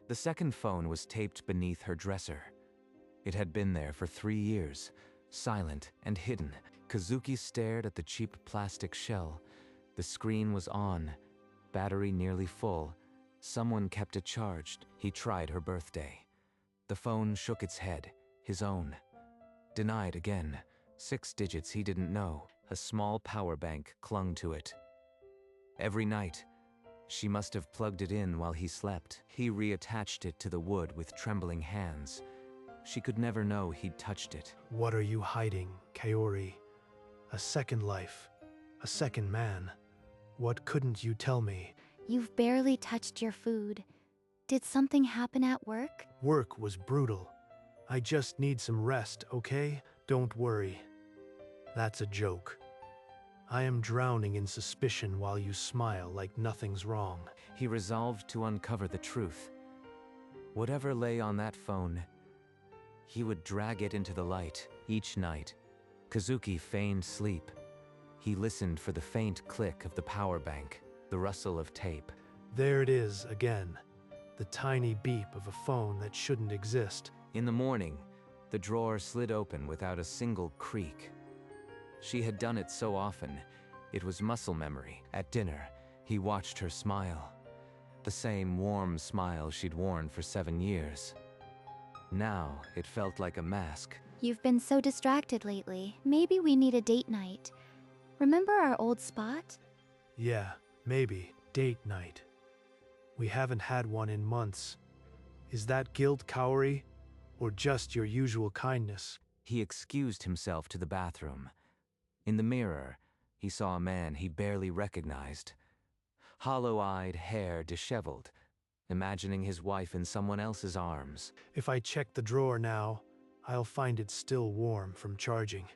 The second phone was taped beneath her dresser. It had been there for 3 years, silent and hidden. Kazuki stared at the cheap plastic shell. The screen was on, battery nearly full. Someone kept it charged. He tried her birthday. The phone shook its head, his own. Denied again. 6 digits he didn't know. A small power bank clung to it. Every night, she must have plugged it in while he slept. He reattached it to the wood with trembling hands. She could never know he'd touched it. What are you hiding, Kaori? A second life, a second man. What couldn't you tell me? You've barely touched your food. Did something happen at work? Work was brutal. I just need some rest, okay? Don't worry. That's a joke. I am drowning in suspicion while you smile like nothing's wrong. He resolved to uncover the truth. Whatever lay on that phone, he would drag it into the light each night. Kazuki feigned sleep. He listened for the faint click of the power bank, the rustle of tape. There it is again. The tiny beep of a phone that shouldn't exist. In the morning, the drawer slid open without a single creak. She had done it so often, it was muscle memory. At dinner, he watched her smile. The same warm smile she'd worn for 7 years. Now, it felt like a mask. You've been so distracted lately. Maybe we need a date night. Remember our old spot? Yeah, maybe. Date night. We haven't had one in months. Is that guilt, Kaori? Or just your usual kindness? He excused himself to the bathroom. In the mirror, he saw a man he barely recognized. Hollow-eyed, hair disheveled, imagining his wife in someone else's arms. If I check the drawer now, I'll find it still warm from charging.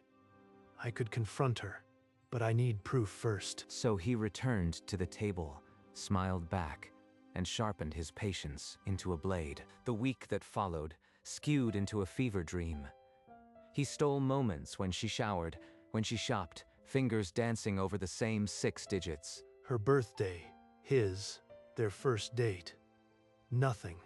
I could confront her, but I need proof first. So he returned to the table, smiled back, and sharpened his patience into a blade. The week that followed skewed into a fever dream. He stole moments when she showered, when she shopped, fingers dancing over the same 6 digits. Her birthday, his, their first date. Nothing.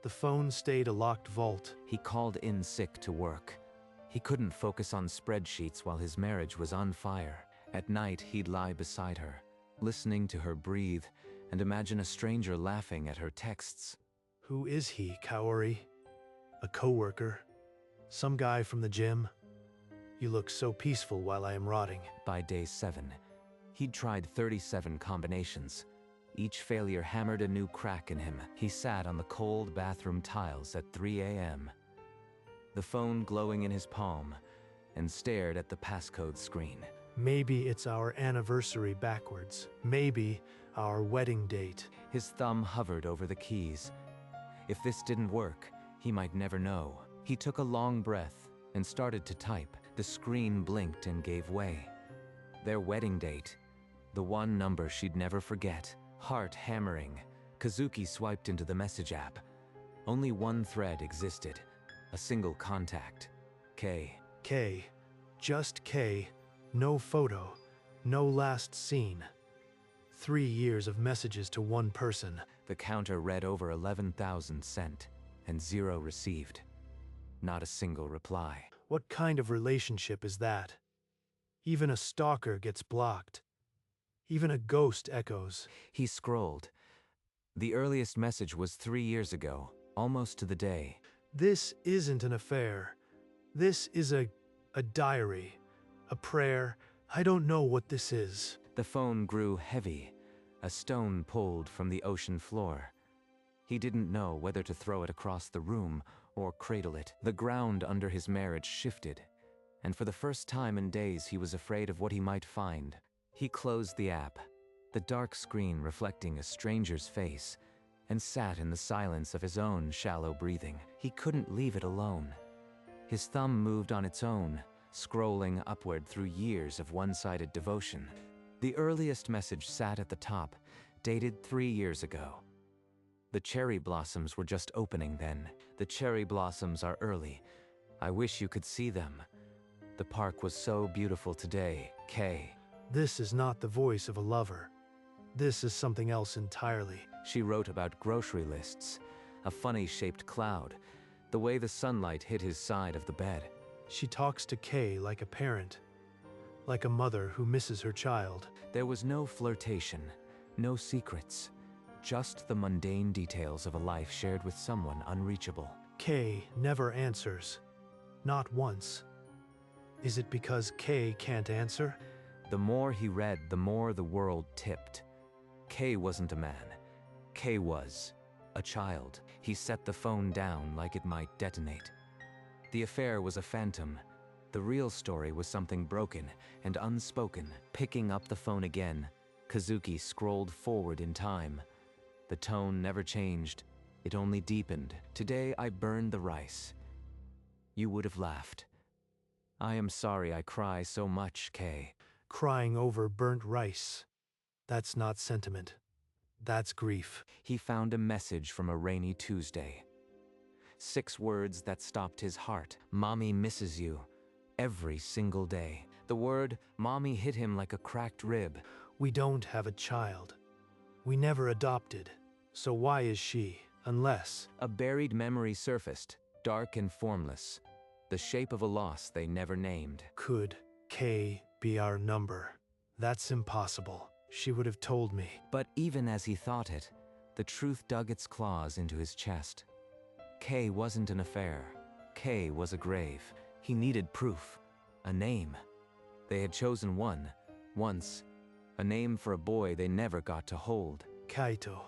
The phone stayed a locked vault. He called in sick to work. He couldn't focus on spreadsheets while his marriage was on fire. At night, he'd lie beside her, listening to her breathe, and imagine a stranger laughing at her texts. Who is he, Kaori? A coworker? Some guy from the gym? You look so peaceful while I am rotting. By day 7, he'd tried 37 combinations. Each failure hammered a new crack in him. He sat on the cold bathroom tiles at 3 a.m., the phone glowing in his palm, and stared at the passcode screen. Maybe it's our anniversary backwards. Maybe our wedding date. His thumb hovered over the keys. If this didn't work, he might never know. He took a long breath and started to type. The screen blinked and gave way. Their wedding date. The one number she'd never forget. Heart hammering, Kazuki swiped into the message app. Only one thread existed. A single contact. K. K. Just K. No photo. No last seen. 3 years of messages to one person. The counter read over 11,000 sent, and 0 received. Not a single reply. What kind of relationship is that? Even a stalker gets blocked. Even a ghost echoes. He scrolled. The earliest message was 3 years ago, almost to the day. This isn't an affair. This is a diary. A prayer. I don't know what this is. The phone grew heavy. A stone pulled from the ocean floor. He didn't know whether to throw it across the room or cradle it. The ground under his marriage shifted, and for the first time in days he was afraid of what he might find. He closed the app, the dark screen reflecting a stranger's face, and sat in the silence of his own shallow breathing. He couldn't leave it alone. His thumb moved on its own, scrolling upward through years of one-sided devotion. The earliest message sat at the top, dated 3 years ago. The cherry blossoms were just opening then. The cherry blossoms are early. I wish you could see them. The park was so beautiful today, Kay. This is not the voice of a lover. This is something else entirely. She wrote about grocery lists, a funny-shaped cloud, the way the sunlight hit his side of the bed. She talks to Kay like a parent, like a mother who misses her child. There was no flirtation, no secrets, just the mundane details of a life shared with someone unreachable. Kay never answers. Not once. Is it because Kay can't answer? The more he read, the more the world tipped. Kay wasn't a man. Kay was a child. He set the phone down like it might detonate. The affair was a phantom. The real story was something broken and unspoken. Picking up the phone again, Kazuki scrolled forward in time. The tone never changed. It only deepened. Today I burned the rice. You would have laughed. I am sorry I cry so much, Kay. Crying over burnt rice. That's not sentiment. That's grief. He found a message from a rainy Tuesday. 6 words that stopped his heart. Mommy misses you. Every single day. The word mommy hit him like a cracked rib. We don't have a child. We never adopted. So why is she, unless... A buried memory surfaced, dark and formless. The shape of a loss they never named. Could Kay be our number? That's impossible. She would have told me. But even as he thought it, the truth dug its claws into his chest. Kay wasn't an affair. Kay was a grave. He needed proof. A name. They had chosen one, once. A name for a boy they never got to hold. Kaito.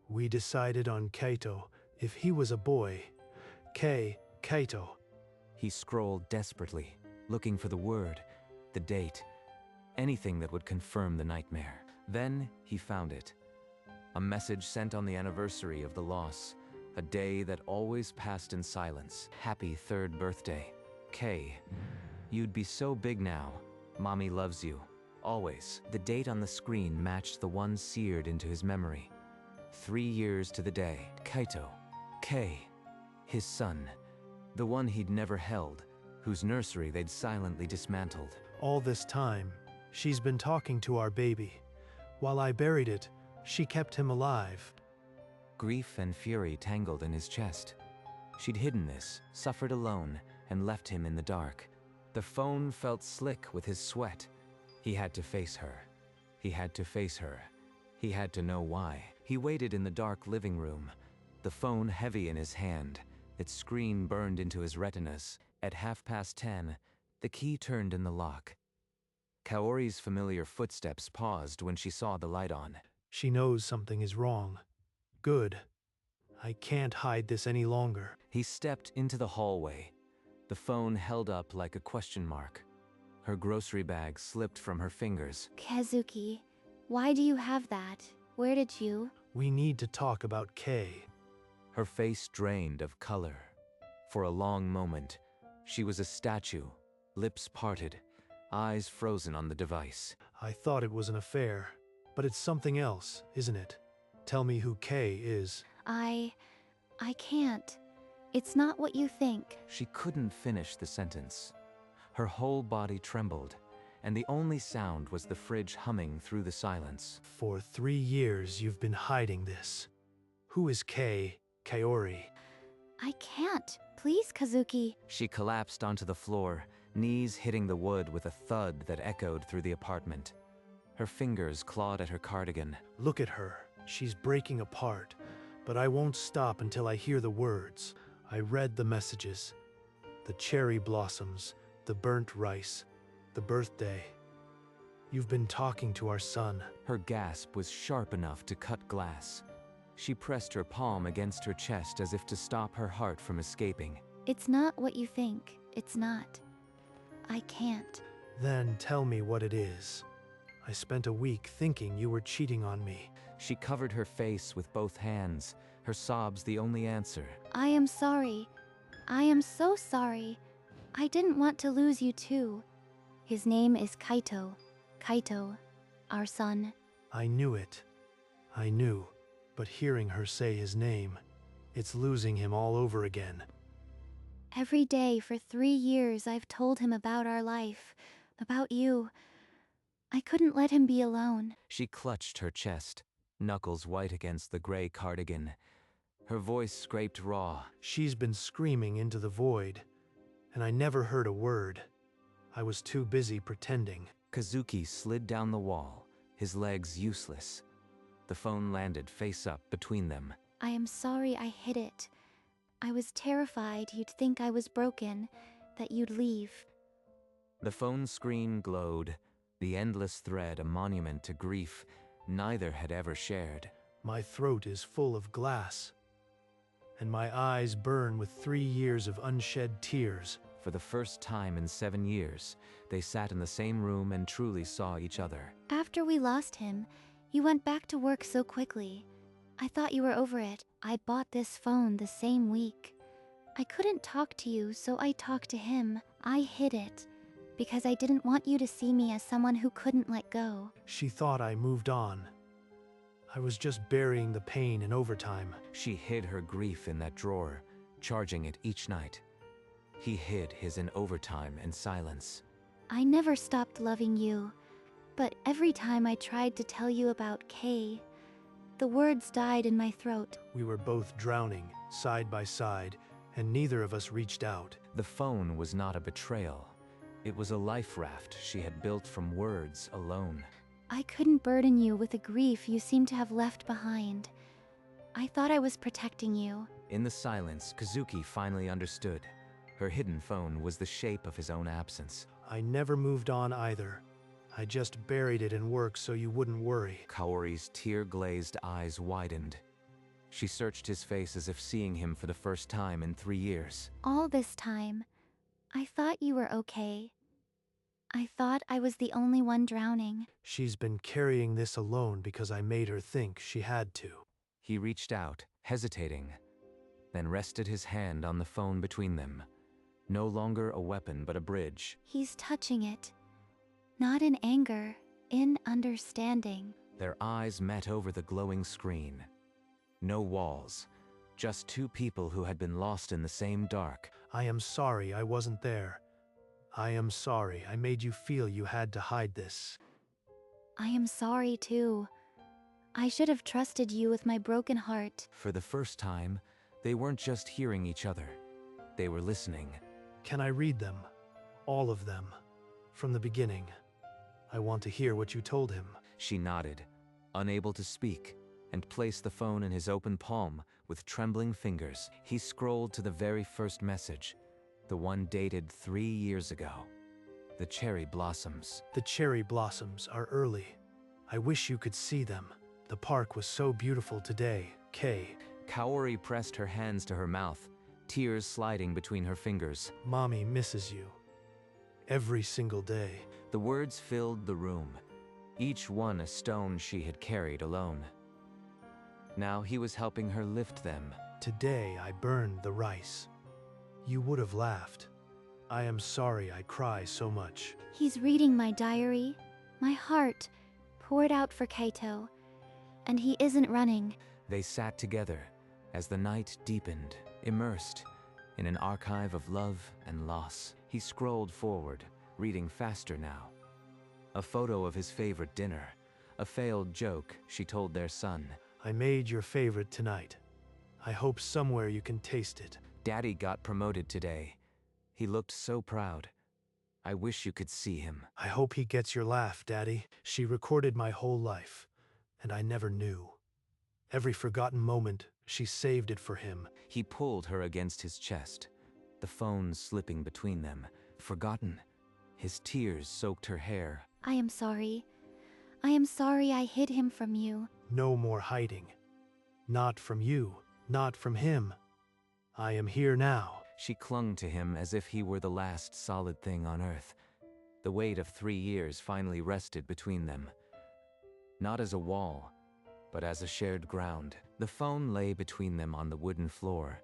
We decided on Kaito if he was a boy. Kaito. He scrolled desperately, looking for the word, the date, anything that would confirm the nightmare. Then he found it. A message sent on the anniversary of the loss, a day that always passed in silence. Happy 3rd birthday. Kay, you'd be so big now. Mommy loves you. Always. The date on the screen matched the one seared into his memory. 3 years to the day. Kaito. Kay. His son. The one he'd never held, whose nursery they'd silently dismantled. All this time, she's been talking to our baby. While I buried it, she kept him alive. Grief and fury tangled in his chest. She'd hidden this, suffered alone, and left him in the dark. The phone felt slick with his sweat. He had to face her. He had to face her. He had to know why. He waited in the dark living room, the phone heavy in his hand, its screen burned into his retinas. At 10:30, the key turned in the lock. Kaori's familiar footsteps paused when she saw the light on. She knows something is wrong. Good. I can't hide this any longer. He stepped into the hallway, the phone held up like a question mark. Her grocery bag slipped from her fingers. Kazuki, why do you have that? Where did you? We need to talk about Kay. Her face drained of color. For a long moment, she was a statue, lips parted, eyes frozen on the device. I thought it was an affair, but it's something else, isn't it? Tell me who Kay is. I can't. It's not what you think. She couldn't finish the sentence. Her whole body trembled, and the only sound was the fridge humming through the silence. For 3 years you've been hiding this. Who is Kay, Kaori? I can't. Please, Kazuki. She collapsed onto the floor, knees hitting the wood with a thud that echoed through the apartment. Her fingers clawed at her cardigan. Look at her. She's breaking apart. But I won't stop until I hear the words. I read the messages. The cherry blossoms, the burnt rice, the birthday. You've been talking to our son. Her gasp was sharp enough to cut glass. She pressed her palm against her chest as if to stop her heart from escaping. It's not what you think. It's not. I can't. Then tell me what it is. I spent a week thinking you were cheating on me. She covered her face with both hands, her sobs the only answer. I am sorry. I am so sorry. I didn't want to lose you too. His name is Kaito. Kaito, our son. I knew it. I knew. But hearing her say his name, it's losing him all over again. Every day for 3 years I've told him about our life, about you. I couldn't let him be alone. She clutched her chest, knuckles white against the gray cardigan. Her voice scraped raw. She's been screaming into the void, and I never heard a word. I was too busy pretending. Kazuki slid down the wall, his legs useless. The phone landed face up between them. I am sorry I hid it. I was terrified you'd think I was broken, that you'd leave. The phone screen glowed, the endless thread a monument to grief neither had ever shared. My throat is full of glass, and my eyes burn with 3 years of unshed tears. For the first time in 7 years, they sat in the same room and truly saw each other. After we lost him, you went back to work so quickly. I thought you were over it. I bought this phone the same week. I couldn't talk to you, so I talked to him. I hid it, because I didn't want you to see me as someone who couldn't let go. She thought I moved on. I was just burying the pain in overtime. She hid her grief in that drawer, charging it each night. He hid his in overtime and silence. I never stopped loving you, but every time I tried to tell you about Kay, the words died in my throat. We were both drowning, side by side, and neither of us reached out. The phone was not a betrayal. It was a life raft she had built from words alone. I couldn't burden you with the grief you seem to have left behind. I thought I was protecting you. In the silence, Kazuki finally understood. Her hidden phone was the shape of his own absence. I never moved on either. I just buried it in work so you wouldn't worry. Kaori's tear-glazed eyes widened. She searched his face as if seeing him for the first time in 3 years. All this time, I thought you were okay. I thought I was the only one drowning. She's been carrying this alone because I made her think she had to. He reached out, hesitating, then rested his hand on the phone between them. No longer a weapon, but a bridge. He's touching it. Not in anger, in understanding. Their eyes met over the glowing screen. No walls, just two people who had been lost in the same dark. I am sorry I wasn't there. I am sorry I made you feel you had to hide this. I am sorry too. I should have trusted you with my broken heart. For the first time, they weren't just hearing each other. They were listening. Can I read them? All of them. From the beginning. I want to hear what you told him. She nodded, unable to speak, and placed the phone in his open palm with trembling fingers. He scrolled to the very first message, the one dated 3 years ago. The cherry blossoms. The cherry blossoms are early. I wish you could see them. The park was so beautiful today, Kay. Kaori pressed her hands to her mouth, tears sliding between her fingers. Mommy misses you. Every single day. The words filled the room, each one a stone she had carried alone. Now he was helping her lift them. Today I burned the rice. You would have laughed. I am sorry I cry so much. He's reading my diary. My heart poured out for Kaito, and he isn't running. They sat together as the night deepened, immersed in an archive of love and loss. He scrolled forward, reading faster now. A photo of his favorite dinner, a failed joke she told their son. I made your favorite tonight. I hope somewhere you can taste it. Daddy got promoted today. He looked so proud. I wish you could see him. I hope he gets your laugh, Daddy. She recorded my whole life, and I never knew. Every forgotten moment, she saved it for him. He pulled her against his chest, the phone slipping between them. Forgotten. His tears soaked her hair. I am sorry. I am sorry I hid him from you. No more hiding. Not from you, not from him. I am here now. She clung to him as if he were the last solid thing on earth. The weight of 3 years finally rested between them. Not as a wall, but as a shared ground. The phone lay between them on the wooden floor,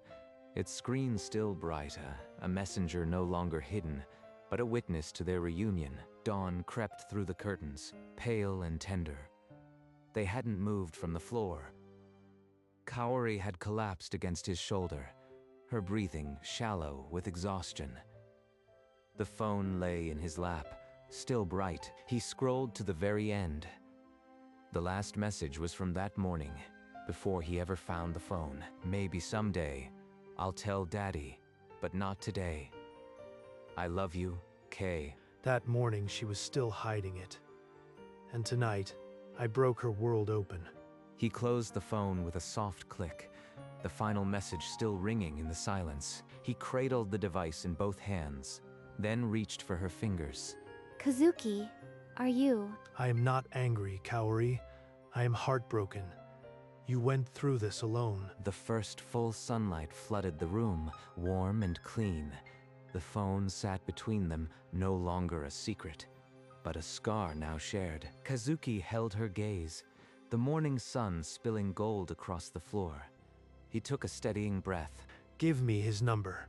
its screen still bright, a messenger no longer hidden, but a witness to their reunion. Dawn crept through the curtains, pale and tender. They hadn't moved from the floor. Kaori had collapsed against his shoulder, her breathing shallow with exhaustion. The phone lay in his lap, still bright. He scrolled to the very end. The last message was from that morning, before he ever found the phone. Maybe someday, I'll tell Daddy, but not today. I love you, Kay. That morning she was still hiding it. And tonight, I broke her world open. He closed the phone with a soft click, the final message still ringing in the silence. He cradled the device in both hands, then reached for her fingers. Kazuki, are you? I am not angry, Kaori. I am heartbroken. You went through this alone. The first full sunlight flooded the room, warm and clean. The phone sat between them, no longer a secret, but a scar now shared. Kazuki held her gaze, the morning sun spilling gold across the floor. He took a steadying breath. Give me his number.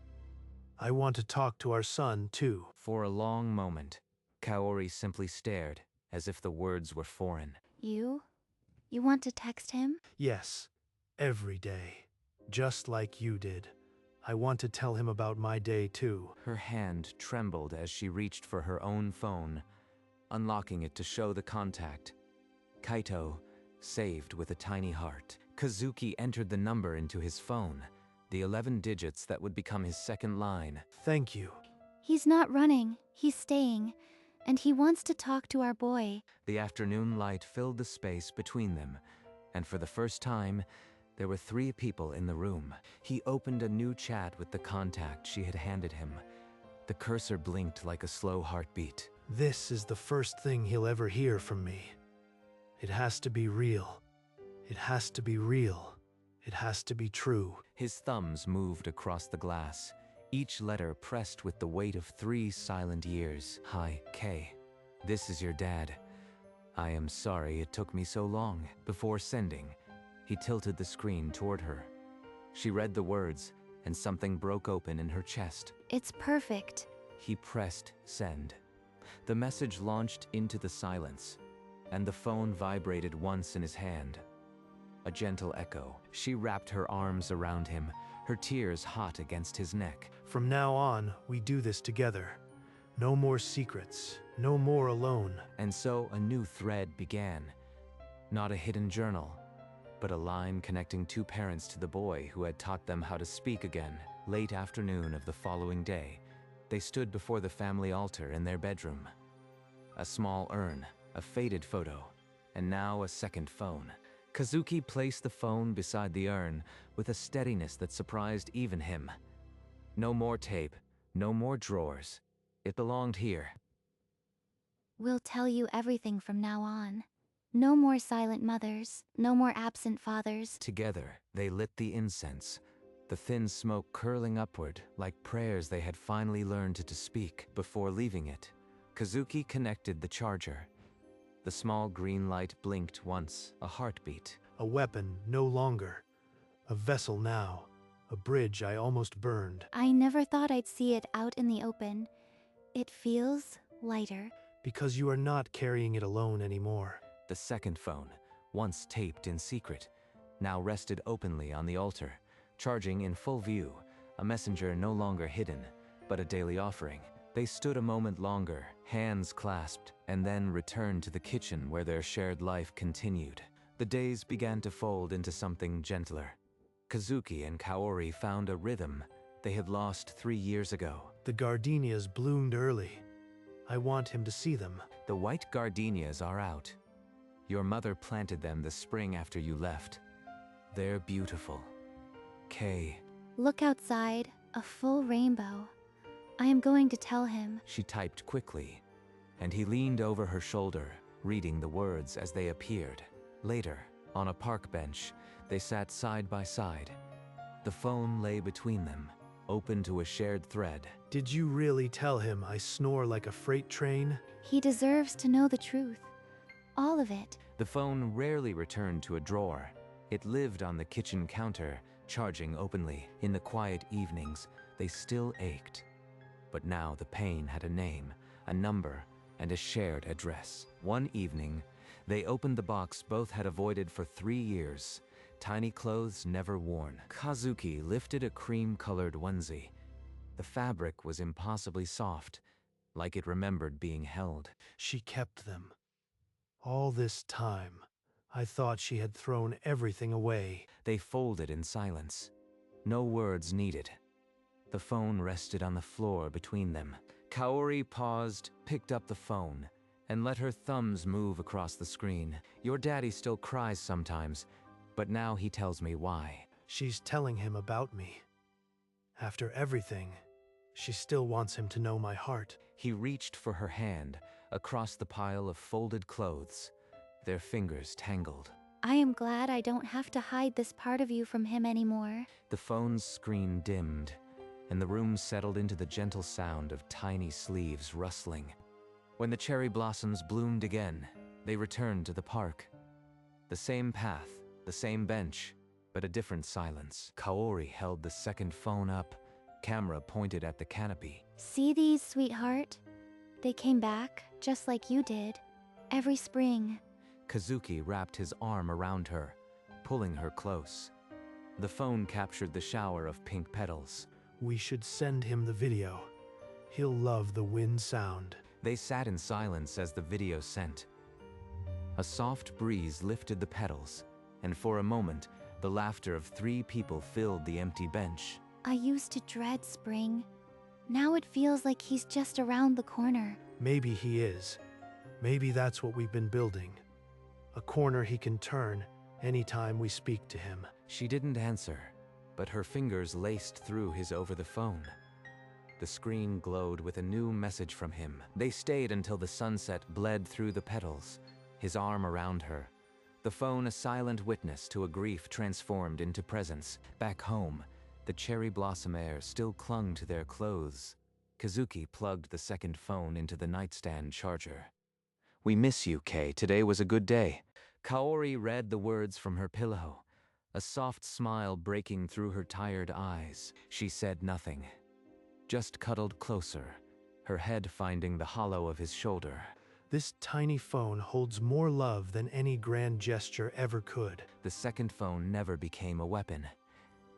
I want to talk to our son, too. For a long moment, Kaori simply stared, as if the words were foreign. You? You want to text him? Yes, every day. Just like you did. I want to tell him about my day, too. Her hand trembled as she reached for her own phone, unlocking it to show the contact. Kaito, saved with a tiny heart. Kazuki entered the number into his phone, the 11 digits that would become his second line. Thank you. He's not running, he's staying, and he wants to talk to our boy. The afternoon light filled the space between them, and for the first time, there were 3 people in the room. He opened a new chat with the contact she had handed him. The cursor blinked like a slow heartbeat. This is the first thing he'll ever hear from me. It has to be real. It has to be real. It has to be true. His thumbs moved across the glass, each letter pressed with the weight of 3 silent years. Hi, Kay. This is your dad. I am sorry it took me so long. Before sending, he tilted the screen toward her. She read the words, and something broke open in her chest. It's perfect. He pressed send. The message launched into the silence, and the phone vibrated once in his hand. A gentle echo. She wrapped her arms around him, her tears hot against his neck. From now on, we do this together. No more secrets. No more alone. And so a new thread began. Not a hidden journal, but a line connecting 2 parents to the boy who had taught them how to speak again. Late afternoon of the following day, they stood before the family altar in their bedroom. A small urn, a faded photo, and now a second phone. Kazuki placed the phone beside the urn with a steadiness that surprised even him. No more tape, no more drawers. It belonged here. We'll tell you everything from now on. No more silent mothers, no more absent fathers. Together, they lit the incense, the thin smoke curling upward like prayers they had finally learned to speak. Before leaving it, Kazuki connected the charger. The small green light blinked once, a heartbeat. A weapon, no longer. A vessel now. A bridge I almost burned. I never thought I'd see it out in the open. It feels lighter. Because you are not carrying it alone anymore. The second phone, once taped in secret, now rested openly on the altar, charging in full view, a messenger no longer hidden, but a daily offering. They stood a moment longer, hands clasped, and then returned to the kitchen where their shared life continued. The days began to fold into something gentler. Kazuki and Kaori found a rhythm they had lost 3 years ago. The gardenias bloomed early. I want him to see them. The white gardenias are out. Your mother planted them the spring after you left. They're beautiful. Kay. Look outside, a full rainbow. I am going to tell him. She typed quickly, and he leaned over her shoulder, reading the words as they appeared. Later, on a park bench, they sat side by side. The phone lay between them, open to a shared thread. Did you really tell him I snore like a freight train? He deserves to know the truth. All of it. The phone rarely returned to a drawer. It lived on the kitchen counter, charging openly. In the quiet evenings, they still ached. But now the pain had a name, a number, and a shared address. One evening, they opened the box both had avoided for 3 years. Tiny clothes never worn. Kazuki lifted a cream-colored onesie. The fabric was impossibly soft, like it remembered being held. She kept them. All this time, I thought she had thrown everything away. They folded in silence. No words needed. The phone rested on the floor between them. Kaori paused, picked up the phone, and let her thumbs move across the screen. Your daddy still cries sometimes, but now he tells me why. She's telling him about me. After everything, she still wants him to know my heart. He reached for her hand across the pile of folded clothes. Their fingers tangled. I am glad I don't have to hide this part of you from him anymore. The phone's screen dimmed, and the room settled into the gentle sound of tiny sleeves rustling. When the cherry blossoms bloomed again, they returned to the park. The same path, the same bench, but a different silence. Kaori held the second phone up, camera pointed at the canopy. See these, sweetheart? They came back, just like you did. Every spring. Kazuki wrapped his arm around her, pulling her close. The phone captured the shower of pink petals. We should send him the video. He'll love the wind sound. They sat in silence as the video sent. A soft breeze lifted the petals, and for a moment, the laughter of 3 people filled the empty bench. I used to dread spring. Now it feels like he's just around the corner. Maybe he is. Maybe that's what we've been building. A corner he can turn anytime we speak to him. She didn't answer, but her fingers laced through his over the phone. The screen glowed with a new message from him. They stayed until the sunset bled through the petals, his arm around her. The phone a silent witness to a grief transformed into presence. Back home, the cherry blossom air still clung to their clothes. Kazuki plugged the second phone into the nightstand charger. We miss you, Kei. Today was a good day. Kaori read the words from her pillow, a soft smile breaking through her tired eyes. She said nothing, just cuddled closer, her head finding the hollow of his shoulder. This tiny phone holds more love than any grand gesture ever could. The second phone never became a weapon.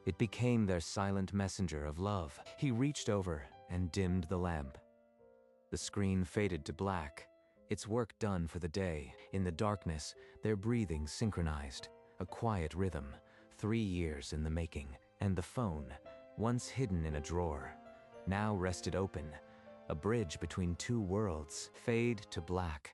It became their silent messenger of love. He reached over and dimmed the lamp. The screen faded to black, its work done for the day. In the darkness, their breathing synchronized, a quiet rhythm, 3 years in the making. And the phone, once hidden in a drawer, now rested open, a bridge between 2 worlds. Fade to black.